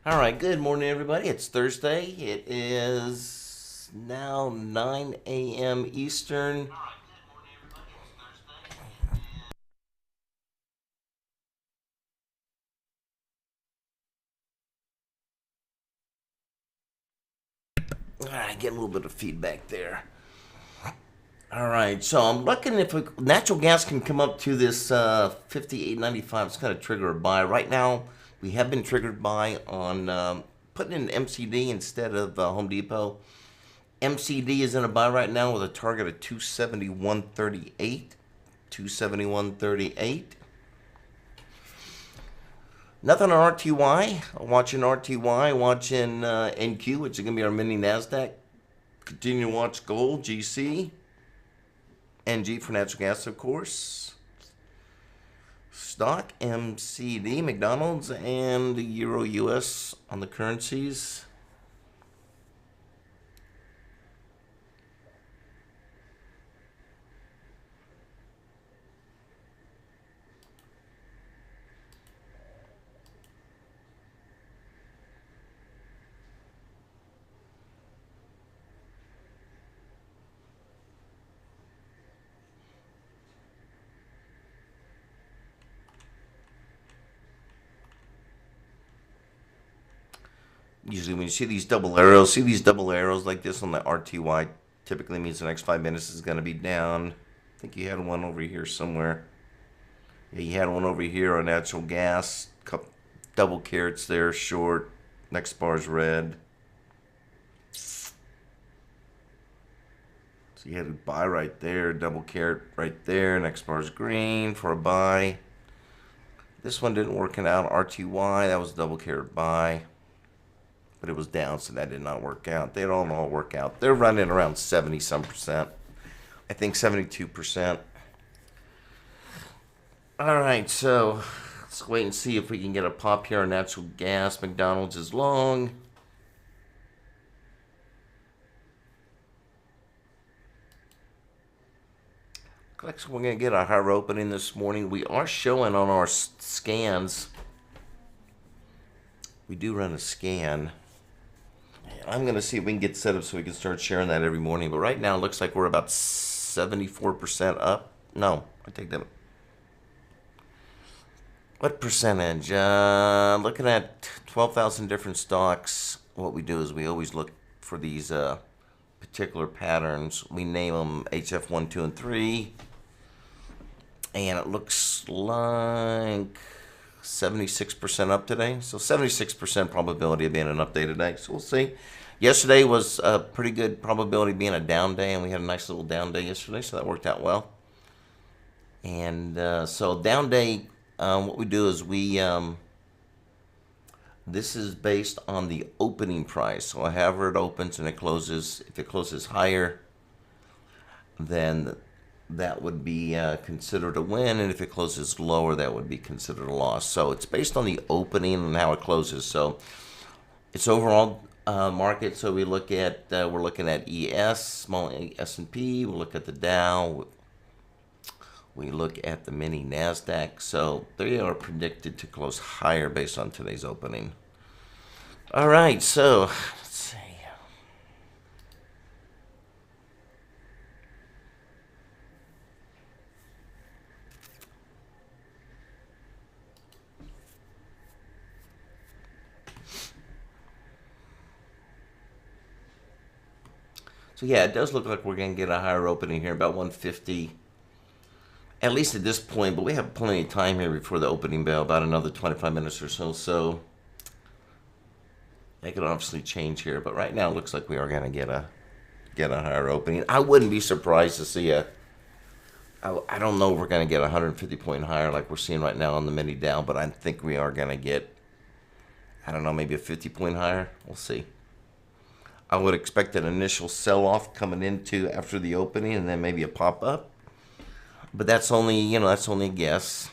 All right, good morning, everybody. It's Thursday. It is now 9 a.m. Eastern. All right, get a little bit of feedback there. All right, so I'm looking if natural gas can come up to this 58.95. It's going to trigger a buy. Right now, we have been triggered buy on putting in MCD instead of Home Depot. MCD is in a buy right now with a target of 271.38. 271.38. Nothing on RTY. Watching RTY, watching NQ, which is going to be our mini NASDAQ. Continue to watch gold, GC, NG for natural gas, of course. Stock, MCD, McDonald's, and the Euro US on the currencies. Usually when you see these double arrows like this on the RTY, typically means the next 5 minutes is going to be down. I think you had one over here somewhere. Yeah, you had one over here on natural gas. Double carrots there, short. Next bar is red. So you had a buy right there, double carrot right there. Next bar is green for a buy. This one didn't work out. RTY, that was a double carrot buy. But it was down, so that did not work out. They don't all work out. They're running around 70 some percent. I think 72%. All right, so let's wait and see if we can get a pop here on natural gas. McDonald's is long. Looks like we're going to get a higher opening this morning. We are showing on our scans. We do run a scan. I'm going to see if we can get set up so we can start sharing that every morning. But right now, it looks like we're about 74% up. No, I take that. What percentage? Looking at 12,000 different stocks. What we do is we always look for these particular patterns. We name them HF 1, 2, and 3. And it looks like 76% up today. So 76% probability of being an up day today. So we'll see. Yesterday was a pretty good probability of being a down day, and we had a nice little down day yesterday, so that worked out well. And so down day, what we do is this is based on the opening price. So however it opens and it closes, if it closes higher, then that would be considered a win, and if it closes lower, that would be considered a loss. So it's based on the opening and how it closes. So it's overall market. So we're looking at ES, small S&P. We'll look at the Dow. We look at the mini NASDAQ. So they are predicted to close higher based on today's opening. All right, so let's see. So yeah, it does look like we're going to get a higher opening here, about 150. At least at this point, but we have plenty of time here before the opening bell, about another 25 minutes or so. So that could obviously change here, but right now it looks like we are going to get a higher opening. I wouldn't be surprised to see I don't know if we're going to get a 150 point higher like we're seeing right now on the mini Dow, but I think we are going to get, I don't know, maybe a 50 point higher. We'll see. I would expect an initial sell-off coming into after the opening and then maybe a pop-up. But that's only, that's only a guess.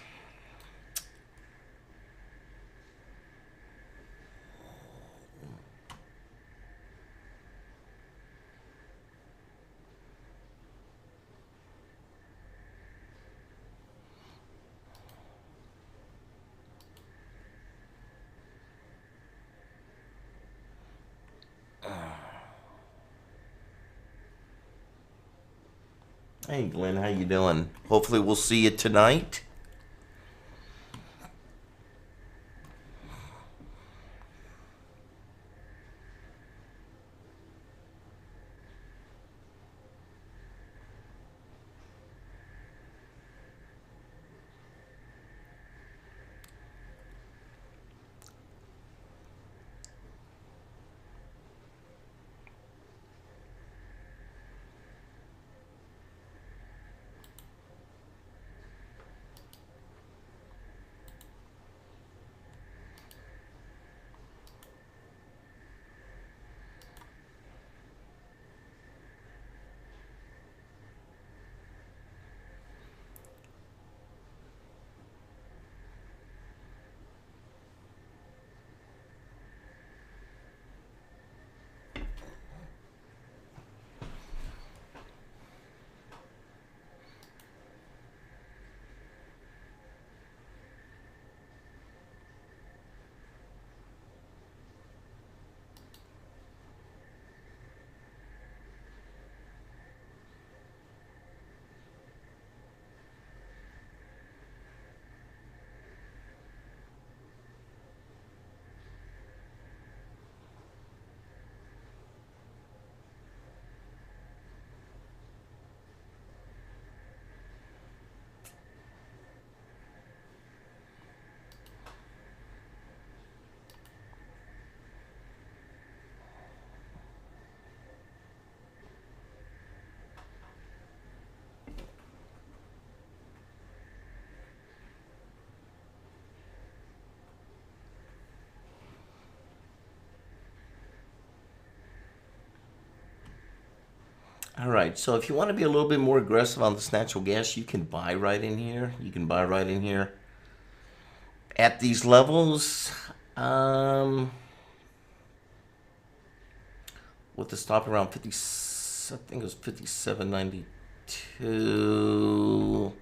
Hey Glenn, how you doing? Hopefully we'll see you tonight. All right, so if you want to be a little bit more aggressive on this natural gas, you can buy right in here. You can buy right in here at these levels. With the stop around 50, I think it was 57.92,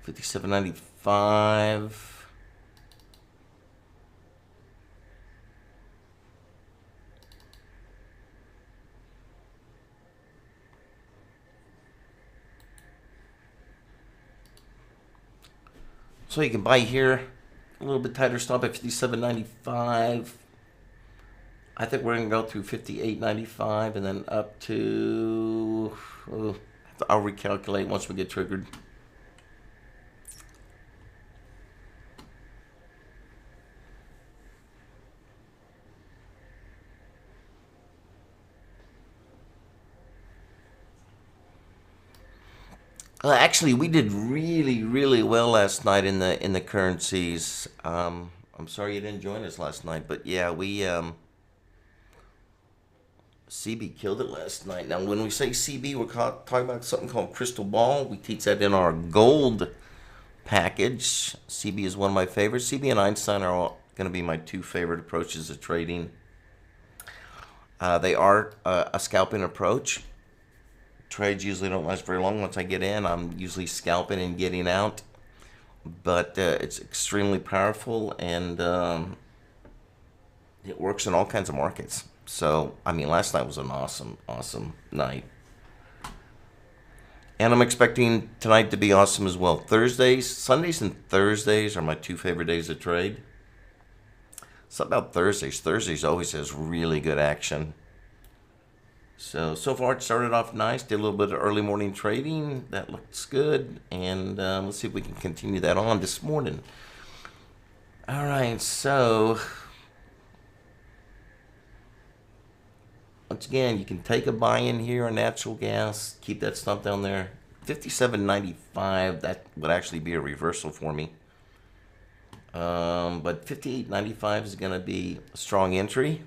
57.95. So you can buy here, a little bit tighter stop at 57.95. I think we're going to go through 58.95 and then up to, I'll recalculate once we get triggered. Actually, we did really, really well last night in the currencies. I'm sorry you didn't join us last night, but yeah, we CB killed it last night. Now, when we say CB, we're talking about something called crystal ball. We teach that in our gold package. CB is one of my favorites. CB and Einstein are going to be my two favorite approaches to trading. They are a scalping approach. Trades usually don't last very long. Once I get in, I'm usually scalping and getting out. But it's extremely powerful, and it works in all kinds of markets. So, I mean, last night was an awesome, awesome night. And I'm expecting tonight to be awesome as well. Sundays and Thursdays are my two favorite days to trade. Something about Thursdays. Thursdays always has really good action. So far it started off nice. Did a little bit of early morning trading. That looks good. And let's see if we can continue that on this morning. All right, so once again, you can take a buy-in here on natural gas. Keep that stop down there. 57.95, that would actually be a reversal for me. But 58.95 is going to be a strong entry.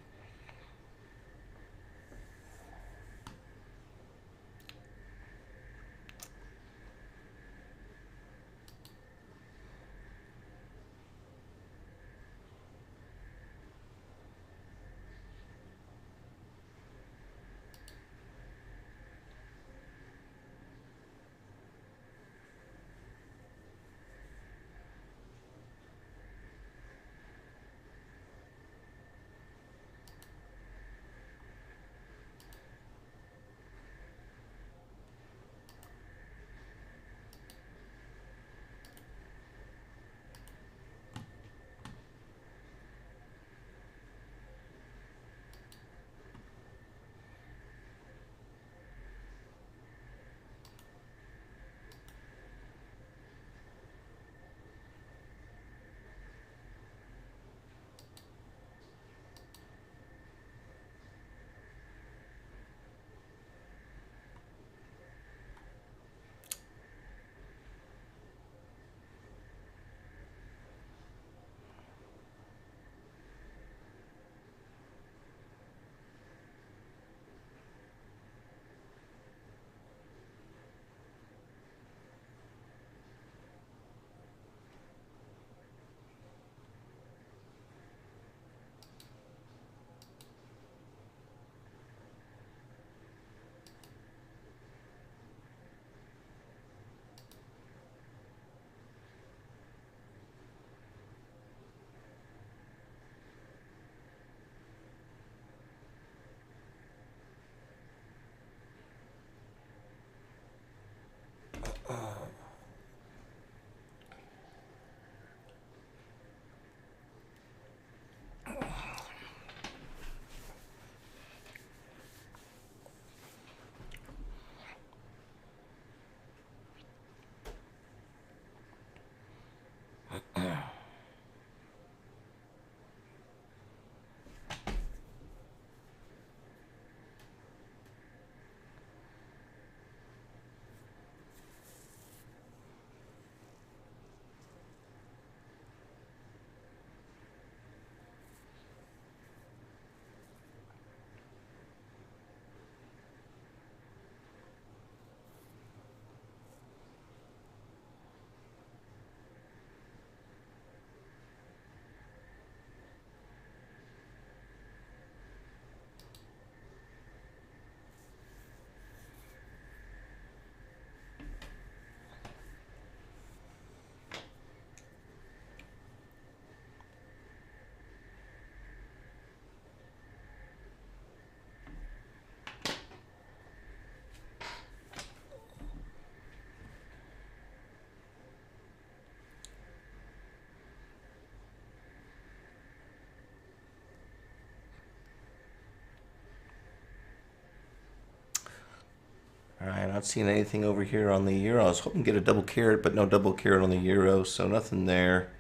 Not seeing anything over here on the euro. I was hoping to get a double carrot, but no double carrot on the euro, so nothing there.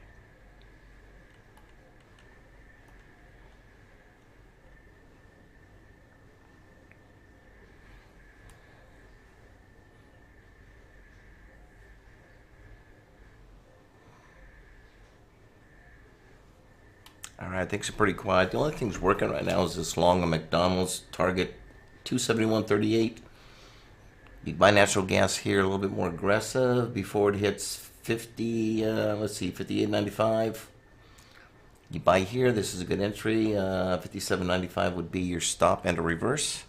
All right, things are pretty quiet. The only thing's working right now is this long on McDonald's target 271.38. You buy natural gas here a little bit more aggressive before it hits 50. Let's see, 58.95. You buy here. This is a good entry. 57.95 would be your stop and a reverse.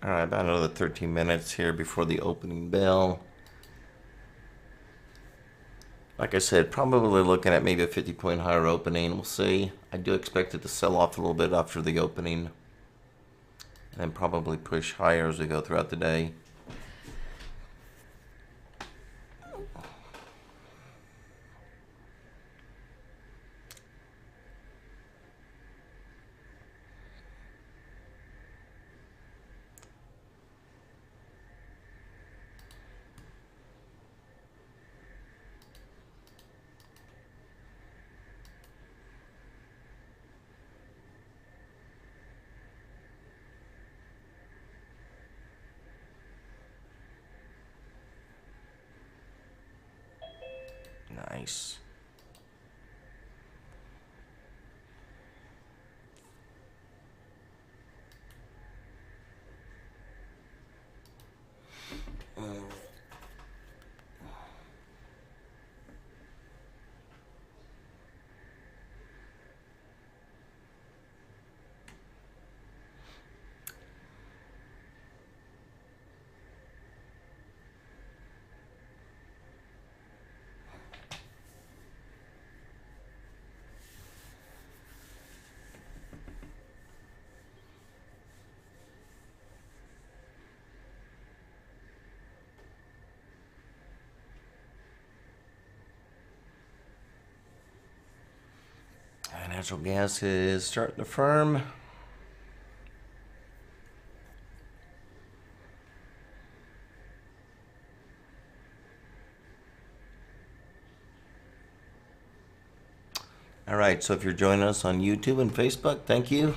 All right, about another 13 minutes here before the opening bell. Like I said, probably looking at maybe a 50-point higher opening. We'll see. I do expect it to sell off a little bit after the opening, and then probably push higher as we go throughout the day. Nice. Natural gas is starting to firm. All right, so if you're joining us on YouTube and Facebook, thank you.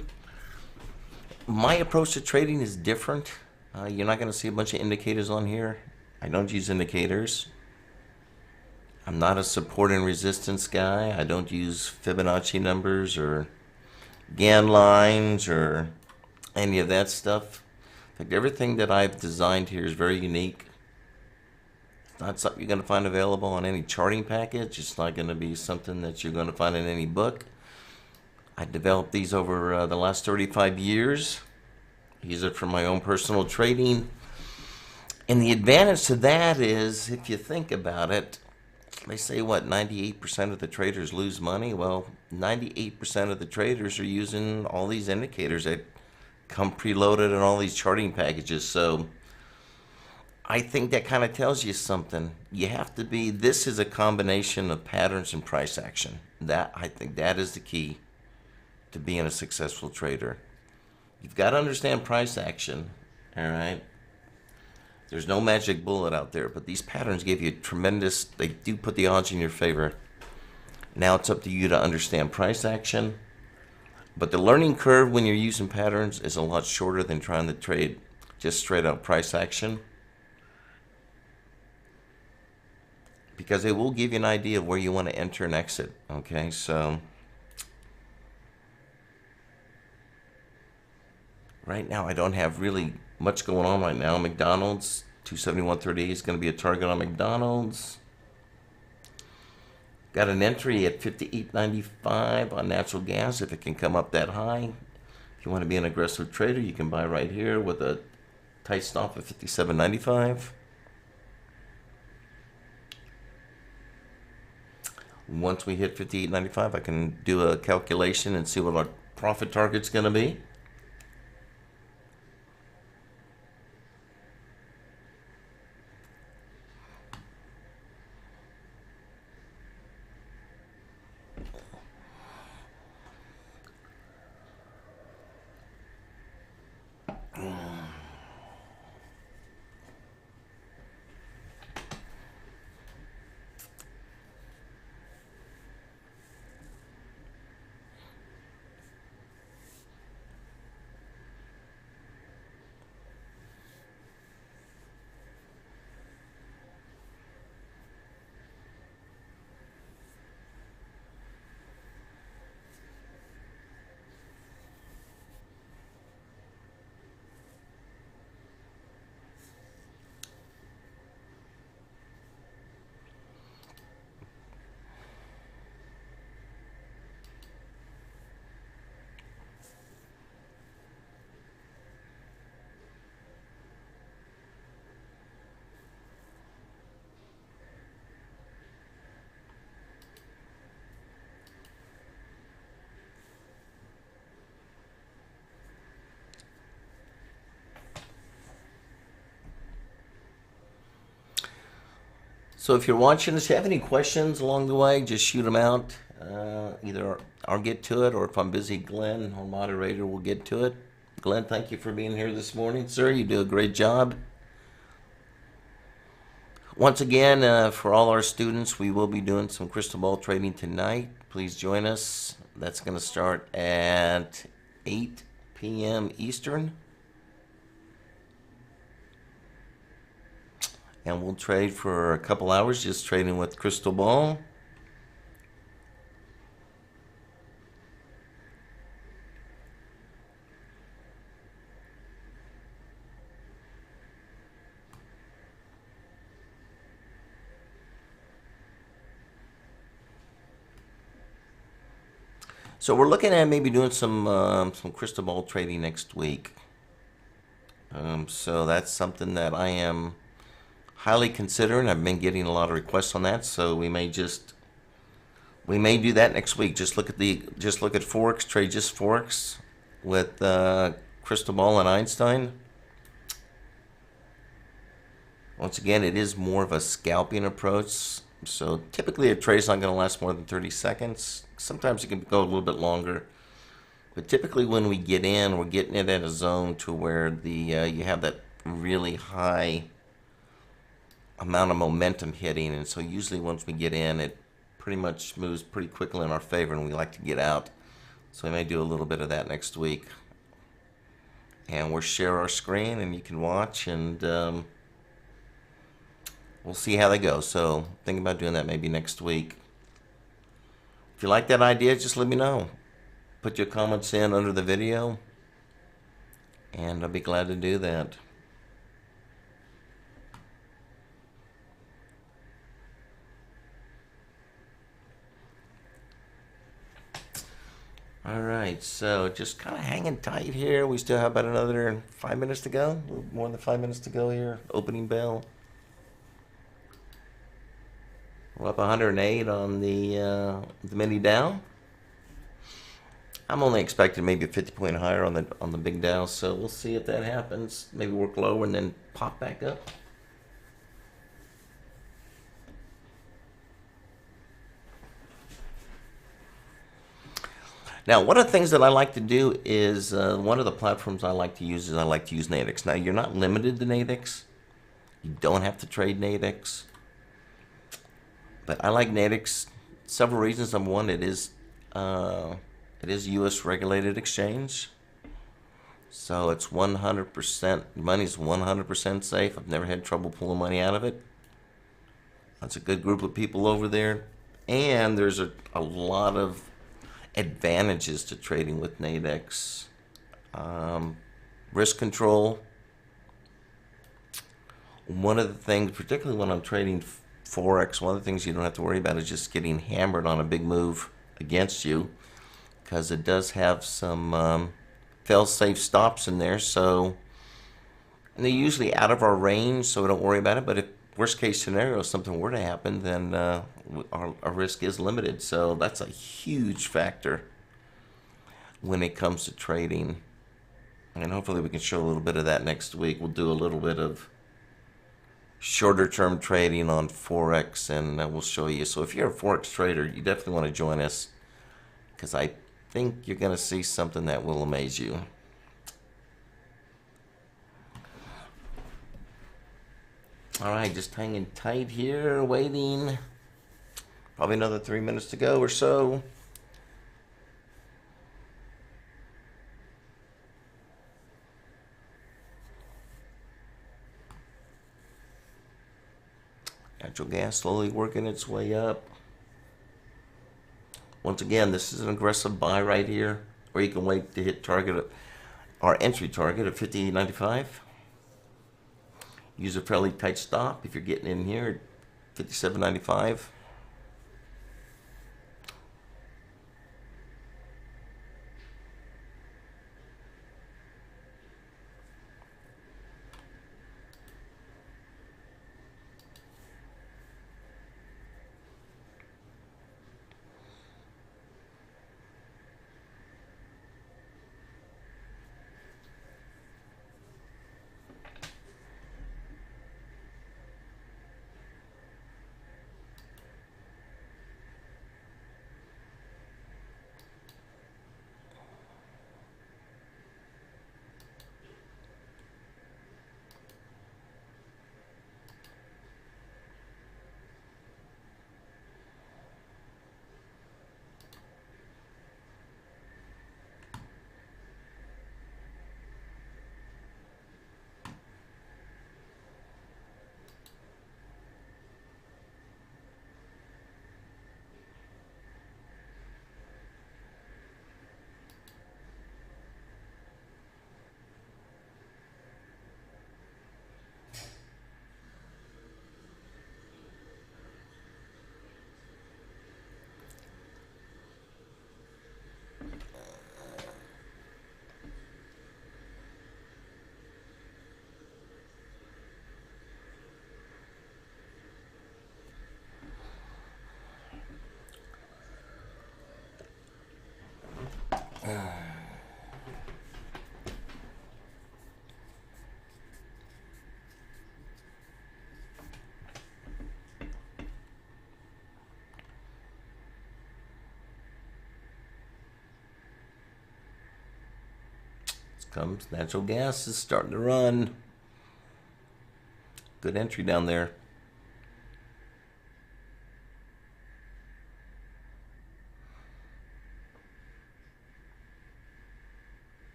My approach to trading is different. You're not going to see a bunch of indicators on here. I don't use indicators. I'm not a support and resistance guy. I don't use Fibonacci numbers or Gann lines or any of that stuff. In fact, everything that I've designed here is very unique. It's not something you're going to find available on any charting package. It's not going to be something that you're going to find in any book. I developed these over the last 35 years. Use it for my own personal trading. And the advantage to that is, if you think about it, they say, what, 98% of the traders lose money? Well, 98% of the traders are using all these indicators that come preloaded in all these charting packages. So I think that kind of tells you something. You have to be, this is a combination of patterns and price action. I think that is the key to being a successful trader. You've got to understand price action, all right? There's no magic bullet out there, but these patterns give you tremendous, they do put the odds in your favor. Now it's up to you to understand price action. But the learning curve when you're using patterns is a lot shorter than trying to trade just straight up price action. Because it will give you an idea of where you want to enter and exit, okay? So right now I don't have really much going on right now. McDonald's, 271.38 is going to be a target on McDonald's. Got an entry at 58.95 on natural gas if it can come up that high. If you want to be an aggressive trader, you can buy right here with a tight stop at 57.95. Once we hit 58.95, I can do a calculation and see what our profit target's going to be. So if you're watching this, if you have any questions along the way, just shoot them out. Either I'll get to it, or if I'm busy, Glenn, our moderator, will get to it. Glenn, thank you for being here this morning, sir. You do a great job. Once again, for all our students, we will be doing some crystal ball trading tonight. Please join us. That's going to start at 8 p.m. Eastern. And we'll trade for a couple hours, just trading with crystal ball. So we're looking at maybe doing some crystal ball trading next week. So that's something that I am highly considering. I've been getting a lot of requests on that, so we may do that next week. Just look at Forex, trade just Forex with Crystal Ball and Einstein. Once again, it is more of a scalping approach. So typically a trade's not going to last more than 30 seconds. Sometimes it can go a little bit longer. But typically when we get in, we're getting it at a zone to where you have that really high amount of momentum hitting. And so usually once we get in, it pretty much moves pretty quickly in our favor, and we like to get out. So we may do a little bit of that next week. And we'll share our screen, and you can watch, and we'll see how they go. So think about doing that maybe next week. If you like that idea, just let me know. Put your comments in under the video, and I'll be glad to do that. Alright, so just kind of hanging tight here. We still have about another 5 minutes to go. A little more than 5 minutes to go here. Opening bell. We're up 108 on the mini Dow. I'm only expecting maybe a 50 point higher on the big Dow, so we'll see if that happens. Maybe work lower and then pop back up. Now, one of the things that I like to do is, one of the platforms I like to use is I like to use Nadex. Now, you're not limited to Nadex. You don't have to trade Nadex. But I like Nadex. Several reasons. Number one, it is U.S. regulated exchange. So it's 100%, money's 100% safe. I've never had trouble pulling money out of it. That's a good group of people over there. And there's a lot of advantages to trading with Nadex. Risk control. One of the things, particularly when I'm trading Forex, one of the things you don't have to worry about is just getting hammered on a big move against you, because it does have some fail-safe stops in there. So, and they're usually out of our range, so we don't worry about it. But if worst case scenario, if something were to happen, then our risk is limited. So that's a huge factor when it comes to trading. And hopefully we can show a little bit of that next week. We'll do a little bit of shorter term trading on Forex, and we'll show you. So if you're a Forex trader, you definitely want to join us, because I think you're going to see something that will amaze you. Alright, just hanging tight here, waiting. Probably another 3 minutes to go or so. Natural gas slowly working its way up. Once again, this is an aggressive buy right here, or you can wait to hit target, our entry target of 58.95. Use a fairly tight stop if you're getting in here at 57.95. Comes natural gas is starting to run. Good entry down there.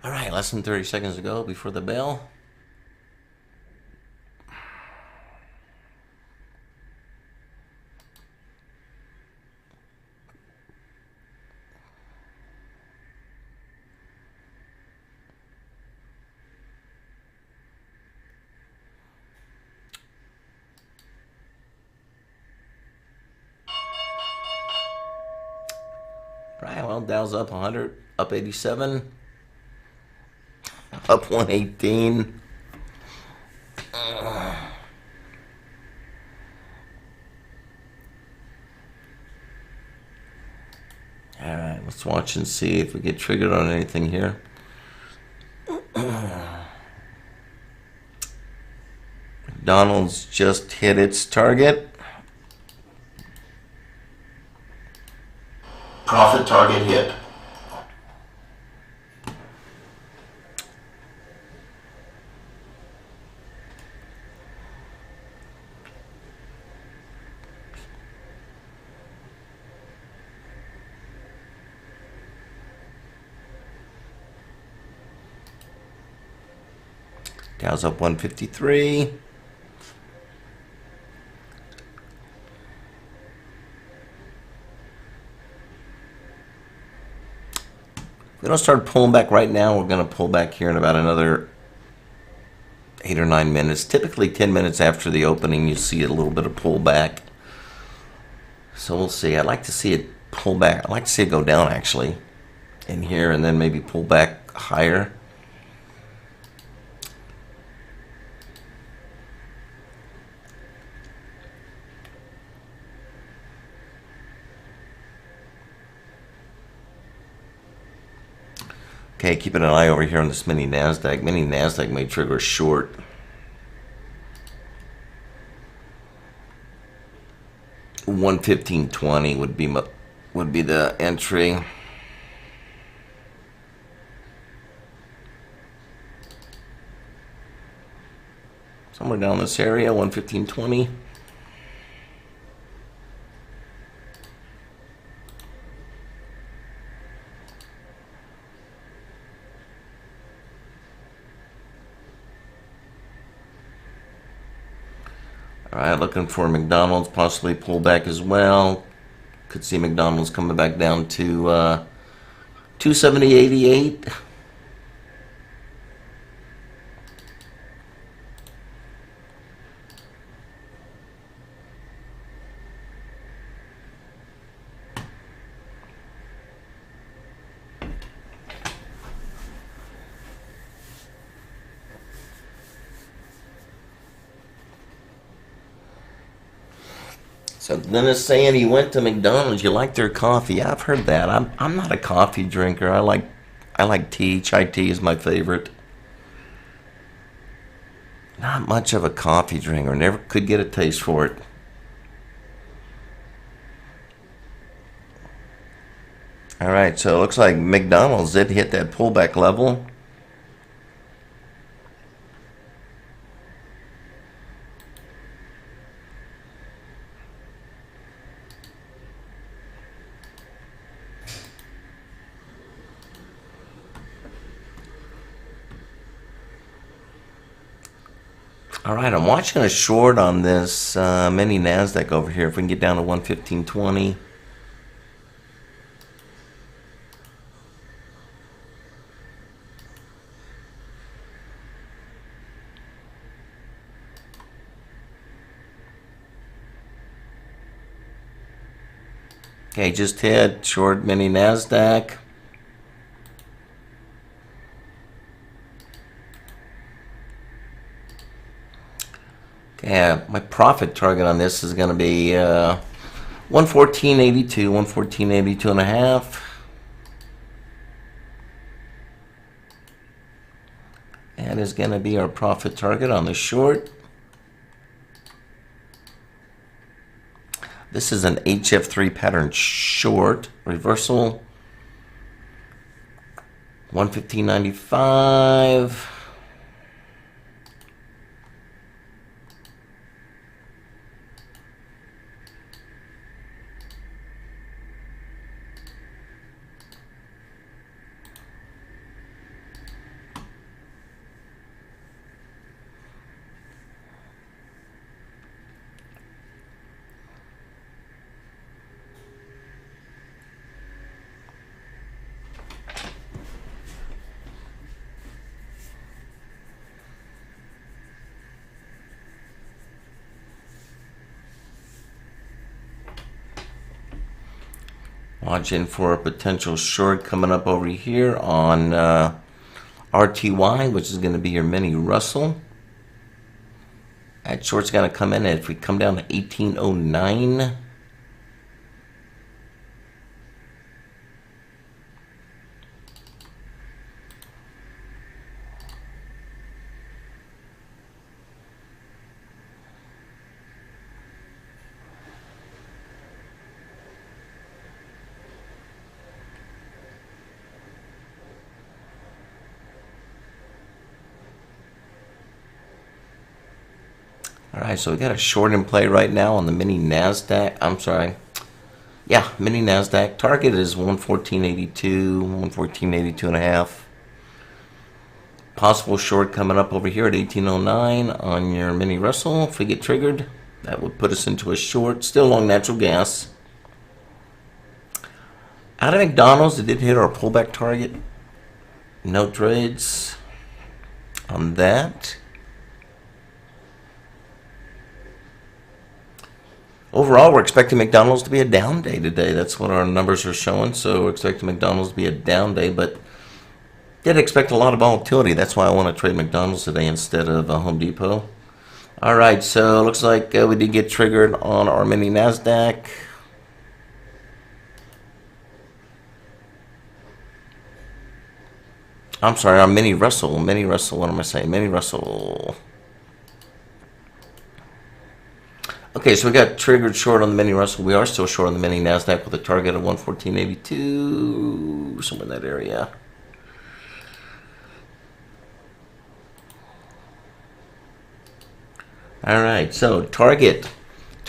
All right, less than 30 seconds to go before the bell. Right, well, Dow's up 100, up 87, up 118. All right, let's watch and see if we get triggered on anything here. McDonald's just hit its target. Profit target hit. Dow's up 153. If we don't start pulling back right now, we're going to pull back here in about another 8 or 9 minutes. Typically 10 minutes after the opening, you see a little bit of pullback. So we'll see. I'd like to see it pull back. I'd like to see it go down actually in here and then maybe pull back higher. Okay, keeping an eye over here on this mini NASDAQ. Mini NASDAQ may trigger a short. $115.20 would be the entry. Somewhere down this area, 115.20. All right, looking for McDonald's, possibly pull back as well. Could see McDonald's coming back down to 270.88. So Dennis saying he went to McDonald's. You like their coffee? Yeah, I've heard that. I'm not a coffee drinker. I like tea. Chai tea is my favorite. Not much of a coffee drinker. Never could get a taste for it. All right, so it looks like McDonald's did hit that pullback level. All right, I'm watching a short on this mini NASDAQ over here. If we can get down to 115.20. Okay, just hit short mini NASDAQ. Yeah, my profit target on this is going to be 114.82, 114.82 and a half. That is going to be our profit target on the short. This is an HF3 pattern short reversal. 115.95. Watching for a potential short coming up over here on RTY, which is going to be your mini Russell. That short's going to come in, and if we come down to 1809, Alright, so we got a short in play right now on the mini NASDAQ. I'm sorry. Yeah, mini NASDAQ. Target is 114.82, 114.82 and a half. Possible short coming up over here at 1809 on your mini Russell. If we get triggered, that would put us into a short. Still long natural gas. Out of McDonald's, it did hit our pullback target. No trades on that. Overall, we're expecting McDonald's to be a down day today. That's what our numbers are showing. So we're expecting McDonald's to be a down day, but did expect a lot of volatility. That's why I want to trade McDonald's today instead of Home Depot. All right, so looks like we did get triggered on our mini NASDAQ. I'm sorry, our mini Russell. Mini Russell, what am I saying? Mini Russell. Okay, so we got triggered short on the mini Russell. We are still short on the mini NASDAQ with a target of 114.82, somewhere in that area. All right, so target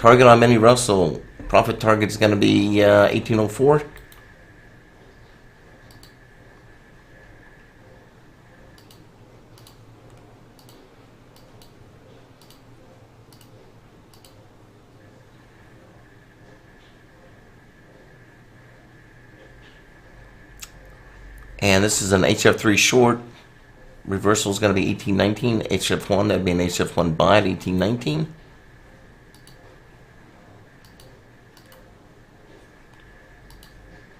on mini Russell. Profit target is going to be 1804. And this is an HF3 short. Reversal is going to be 1819. HF1, that would be an HF1 buy at 1819.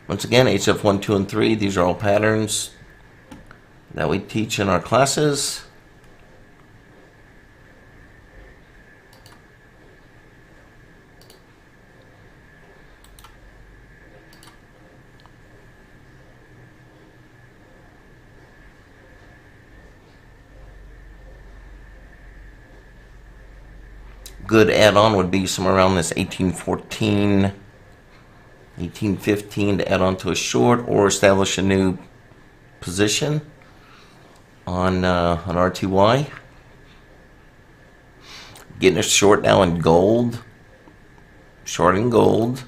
Once again, HF1, 2, and 3. These are all patterns that we teach in our classes. Good add-on would be somewhere around this 1814, 1815 to add on to a short or establish a new position on RTY. Getting a short now in gold, short in gold.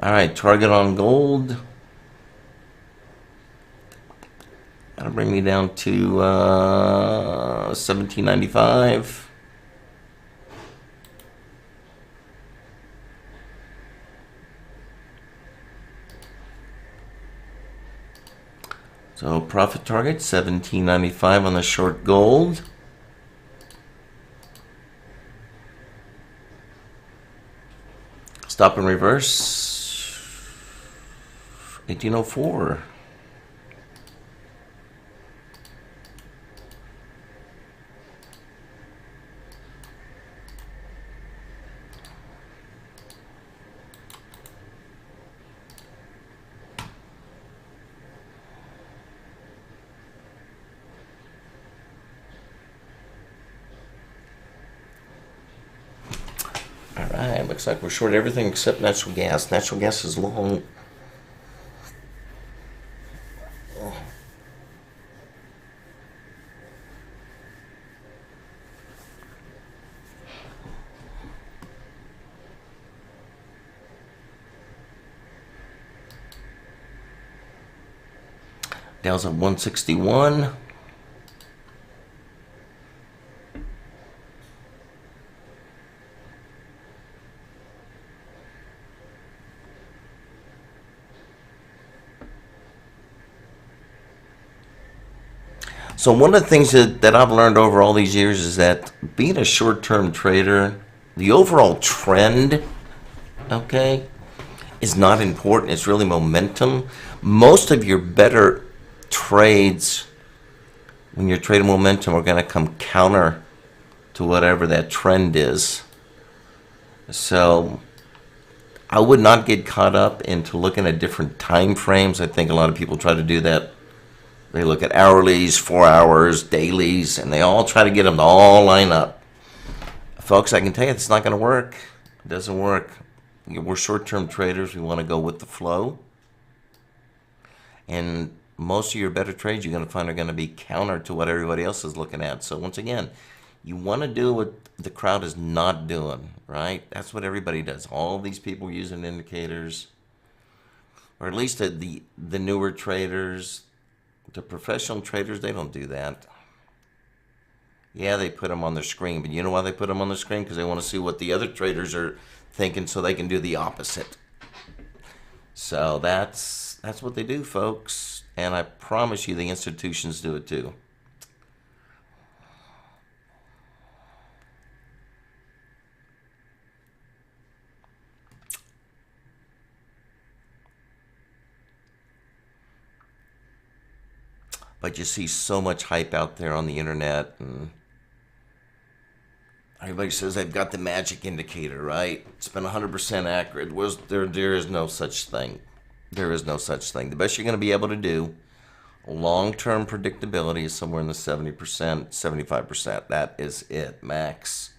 All right, target on gold. That'll bring me down to 1795. So profit target 1795 on the short gold. Stop and reverse 1804. Alright, looks like we're short everything except natural gas. Natural gas is long. Dow's at 161. So one of the things that I've learned over all these years is that being a short-term trader, the overall trend, okay, is not important. It's really momentum. Most of your better trades, when you're trading momentum, are going to come counter to whatever that trend is. So I would not get caught up into looking at different time frames. I think a lot of people try to do that. They look at hourlies, 4 hours, dailies, and they all try to get them to all line up. Folks, I can tell you it's not going to work. It doesn't work. We're short-term traders. We want to go with the flow. And most of your better trades you're going to find are going to be counter to what everybody else is looking at. So once again, you want to do what the crowd is not doing, right? That's what everybody does. All these people using indicators, or at least the newer traders. The professional traders, they don't do that. Yeah, they put them on their screen, but you know why they put them on the screen? Because they want to see what the other traders are thinking so they can do the opposite. So that's what they do, folks. And I promise you the institutions do it too. But you see so much hype out there on the internet, and everybody says they've got the magic indicator, right? It's been 100% accurate. There is no such thing. There is no such thing. The best you're going to be able to do, long-term predictability, is somewhere in the 70%, 75%. That is it, max.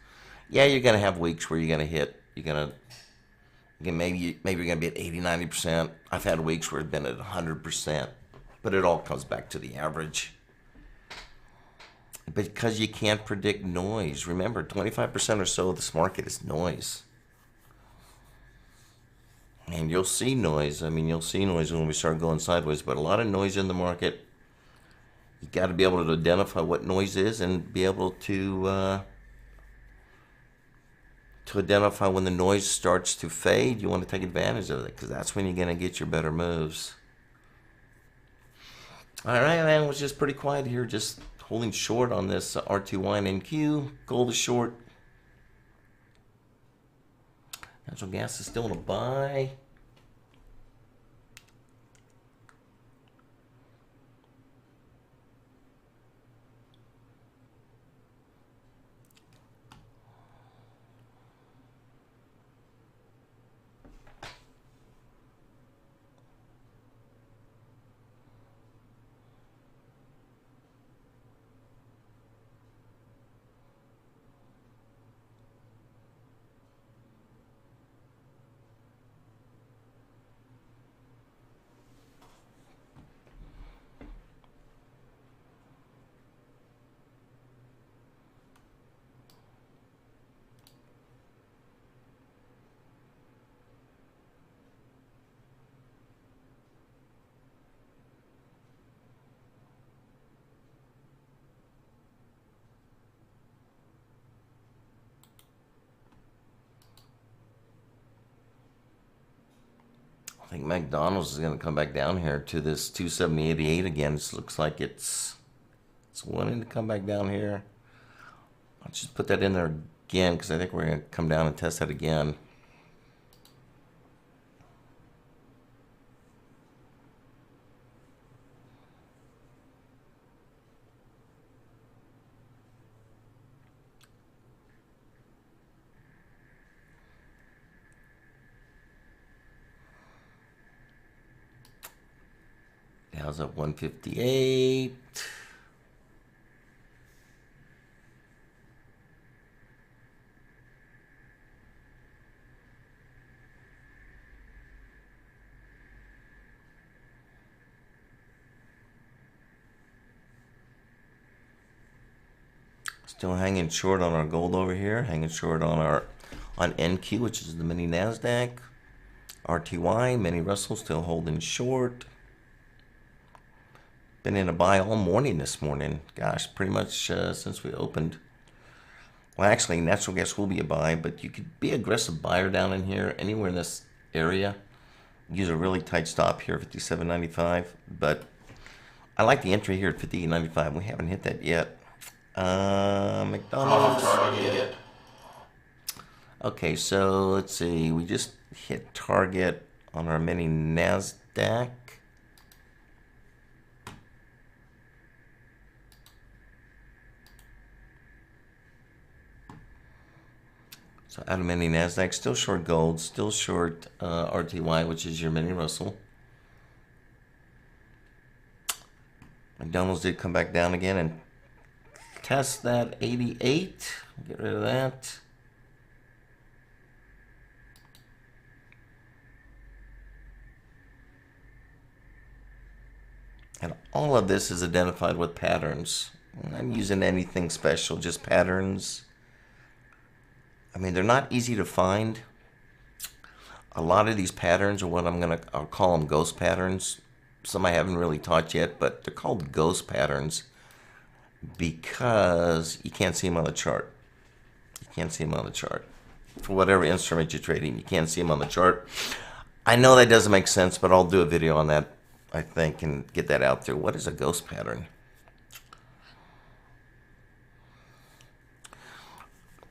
Yeah, you're going to have weeks where you're going to hit. Maybe you're going to be at 80, 90%. I've had weeks where it's been at 100%. But it all comes back to the average. Because you can't predict noise. Remember, 25% or so of this market is noise. And you'll see noise. I mean, you'll see noise when we start going sideways. But a lot of noise in the market. You got to be able to identify what noise is and be able to identify when the noise starts to fade. You want to take advantage of it because that's when you're going to get your better moves. All right, man, it was just pretty quiet here, just holding short on this R2Y and NQ. Gold is short. Natural gas is still in a buy. I think McDonald's is going to come back down here to this 270.88 again. It looks like it's wanting to come back down here. I'll just put that in there again because I think we're going to come down and test that again. Dow's up 158. Still hanging short on our gold over here. Hanging short on our NQ, which is the mini Nasdaq. RTY, mini Russell, still holding short. Been in a buy all morning this morning. Gosh, pretty much since we opened. Well, actually, natural gas will be a buy, but you could be aggressive buyer down in here, anywhere in this area. Use a really tight stop here, 57.95. But I like the entry here at 58.95. We haven't hit that yet. McDonald's. Okay, so let's see. We just hit target on our mini Nasdaq. So out of mini Nasdaq, still short gold, still short RTY, which is your mini Russell. McDonald's did come back down again and test that 88. Get rid of that. And all of this is identified with patterns. I'm not using anything special, just patterns. I mean, they're not easy to find. A lot of these patterns are what I'll call them ghost patterns. Some I haven't really taught yet, but they're called ghost patterns because you can't see them on the chart. You can't see them on the chart. For whatever instrument you're trading, you can't see them on the chart. I know that doesn't make sense, but I'll do a video on that, I think, and get that out there. What is a ghost pattern?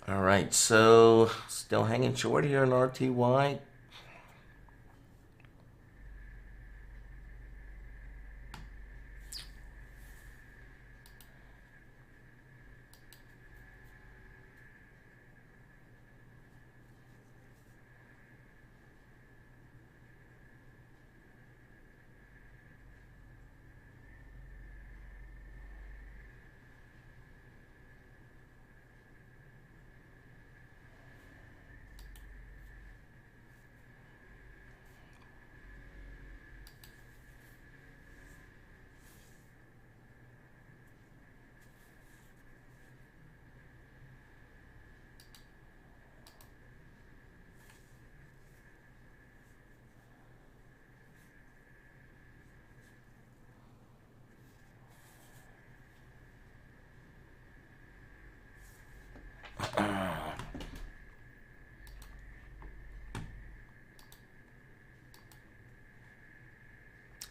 All right, so still hanging short here in RTY.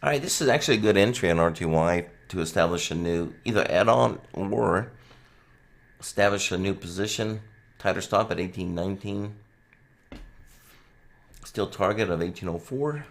All right, this is actually a good entry on RTY to establish a new, either add-on or establish a new position. Tighter stop at 18.19. Still target of 18.04.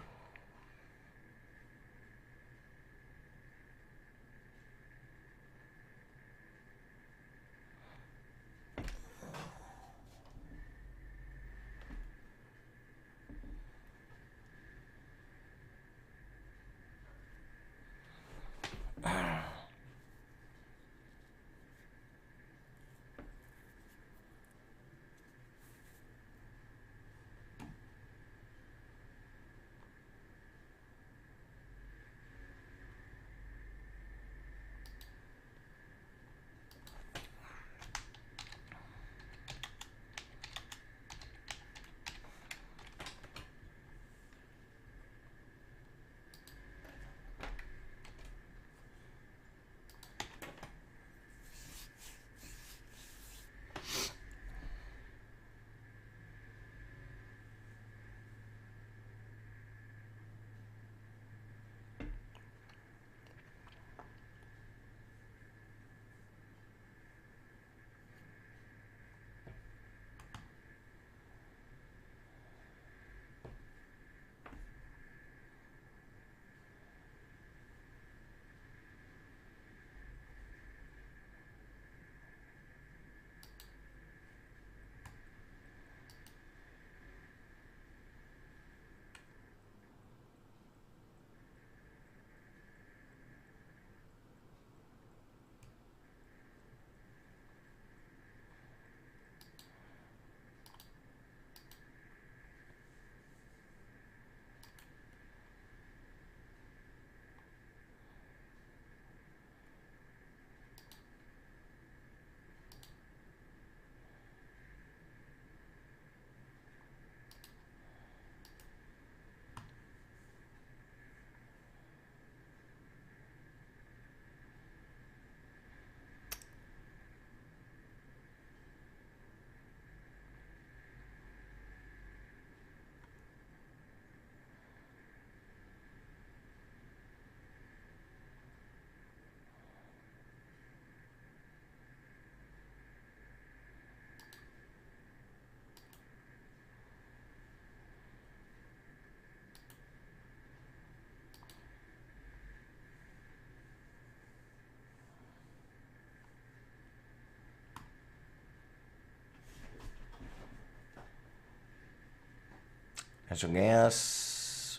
Natural gas,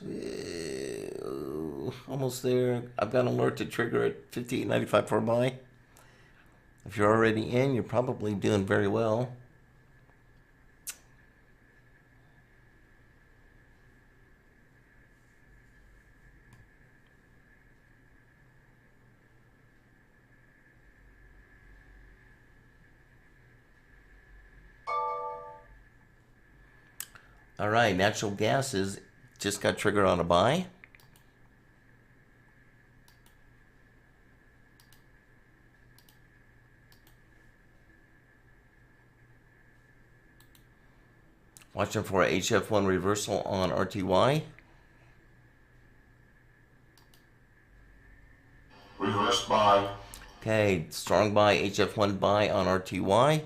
almost there. I've got an alert to trigger at 58.95 for a buy. If you're already in, you're probably doing very well. All right, natural gas is just got triggered on a buy. Watching for a HF1 reversal on RTY. Reverse buy. Okay, strong buy, HF1 buy on RTY.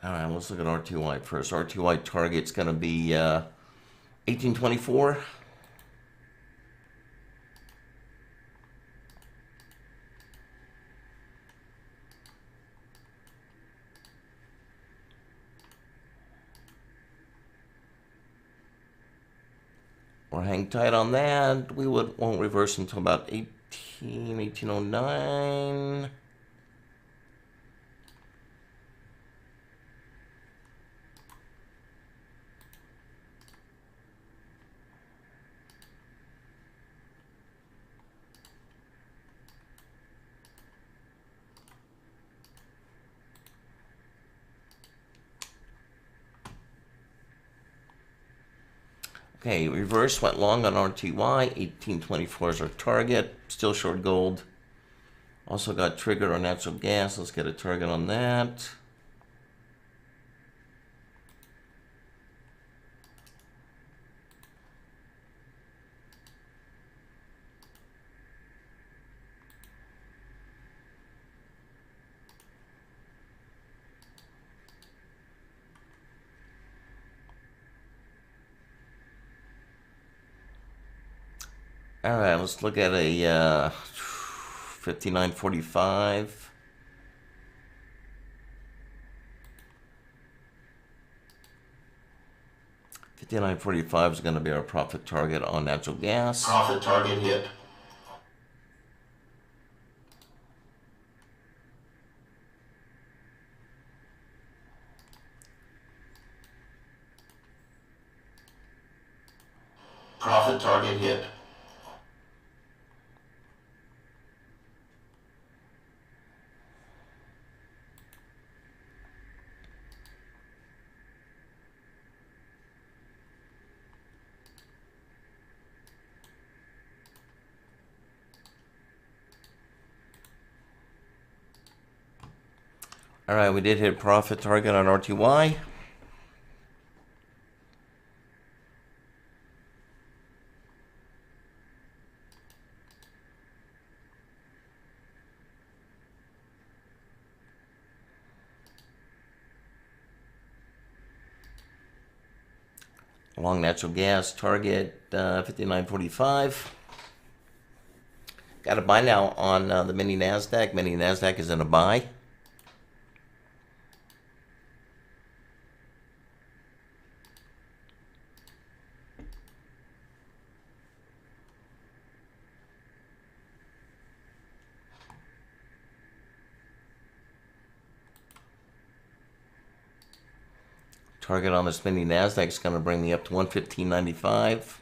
All right, let's look at RTY first. RTY target's going to be 1824. Or hang tight on that. We won't reverse until about 1809. Okay, reverse went long on RTY. 1824 is our target. Still short gold. Also got triggered on natural gas. Let's get a target on that. All right, let's look at a 59.45. $59.45 is going to be our profit target on natural gas. Profit target hit. Profit target hit. All right, we did hit profit target on RTY. Long natural gas target 59.45. Got a buy now on the mini NASDAQ. Mini NASDAQ is in a buy. Target on this mini NASDAQ is going to bring me up to 115.95.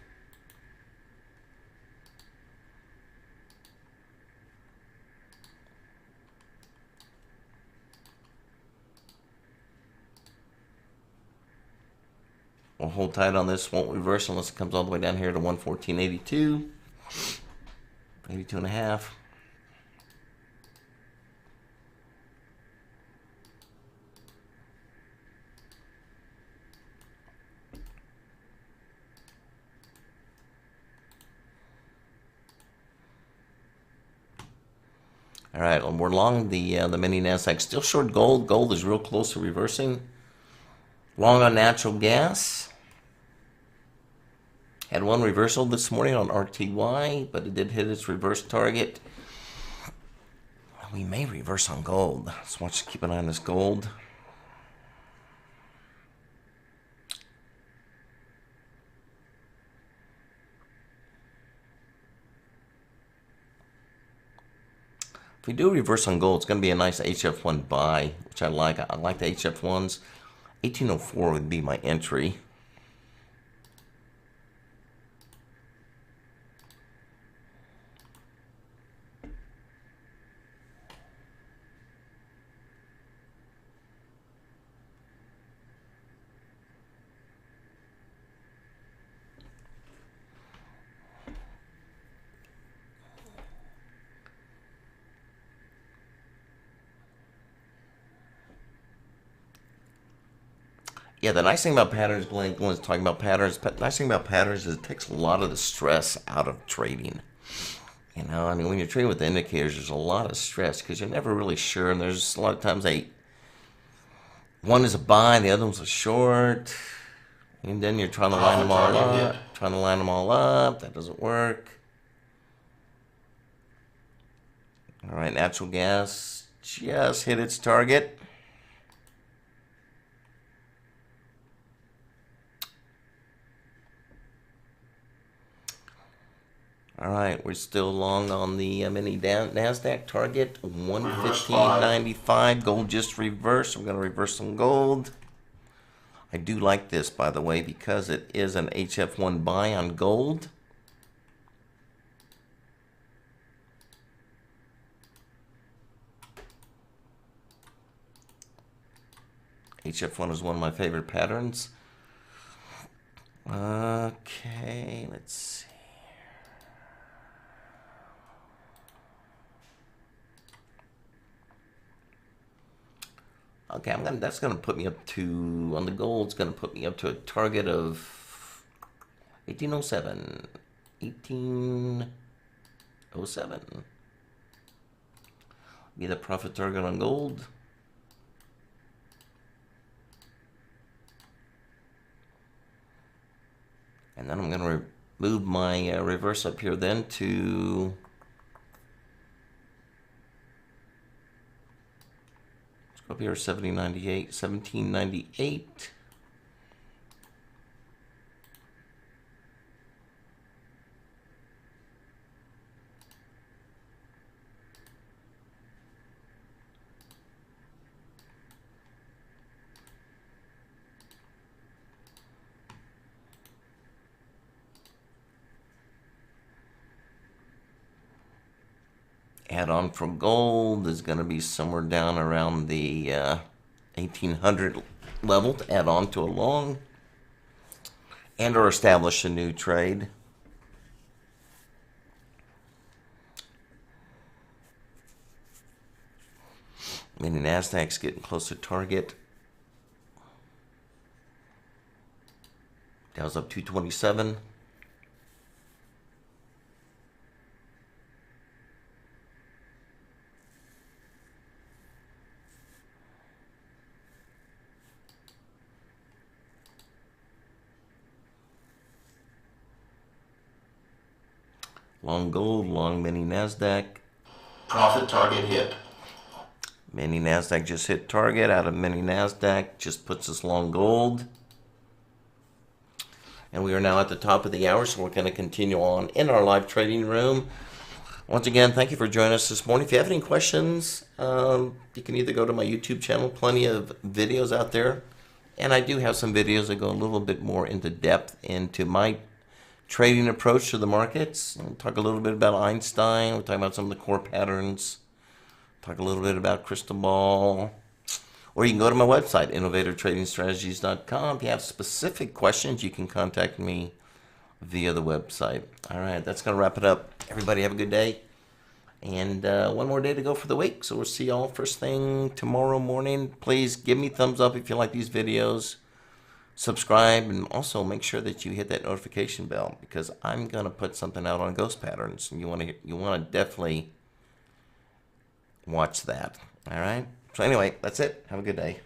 We'll hold tight on this, won't reverse unless it comes all the way down here to 114.82. 82.5. All right, we're long the mini NASDAQ. Still short gold. Gold is real close to reversing. Long on natural gas. Had one reversal this morning on RTY, but it did hit its reverse target. We may reverse on gold. Let's watch, keep an eye on this gold. If we do reverse on gold, it's going to be a nice HF1 buy, which I like. I like the HF1s. 1804 would be my entry. Yeah, the nice thing about patterns, Glenn was talking about patterns. The nice thing about patterns is it takes a lot of the stress out of trading. You know, I mean, when you're trading with the indicators, there's a lot of stress because you're never really sure. And there's a lot of times one is a buy and the other one's a short. And then you're trying to line them all up. That doesn't work. All right, natural gas just hit its target. All right, we're still long on the mini NASDAQ target, 115.95. Gold just reversed. I'm going to reverse some gold. I do like this, by the way, because it is an HF1 buy on gold. HF1 is one of my favorite patterns. Okay, let's see. Okay, that's gonna put me up to, on the gold, it's gonna put me up to a target of 1807. 1807. Be the profit target on gold. And then I'm gonna move my reverse up here then to up here, 1798. Add on from gold is going to be somewhere down around the 1800 level to add on to a long and or establish a new trade. Mini NASDAQ's getting close to target. Dow's up 227. Long gold, long mini NASDAQ. Profit target hit. Mini NASDAQ just hit target out of mini NASDAQ. Just puts us long gold. And we are now at the top of the hour, so we're going to continue on in our live trading room. Once again, thank you for joining us this morning. If you have any questions, you can either go to my YouTube channel, plenty of videos out there. And I do have some videos that go a little bit more into depth into my trading approach to the markets. We'll talk a little bit about Einstein. We'll talk about some of the core patterns. Talk a little bit about crystal ball. Or you can go to my website, innovatortradingstrategies.com. If you have specific questions, you can contact me via the website. All right, that's going to wrap it up. Everybody have a good day. And one more day to go for the week. So we'll see y'all first thing tomorrow morning. Please give me a thumbs up if you like these videos. Subscribe, and also make sure that you hit that notification bell, because I'm going to put something out on ghost patterns. And you want to definitely watch that. All right? So anyway, that's it. Have a good day.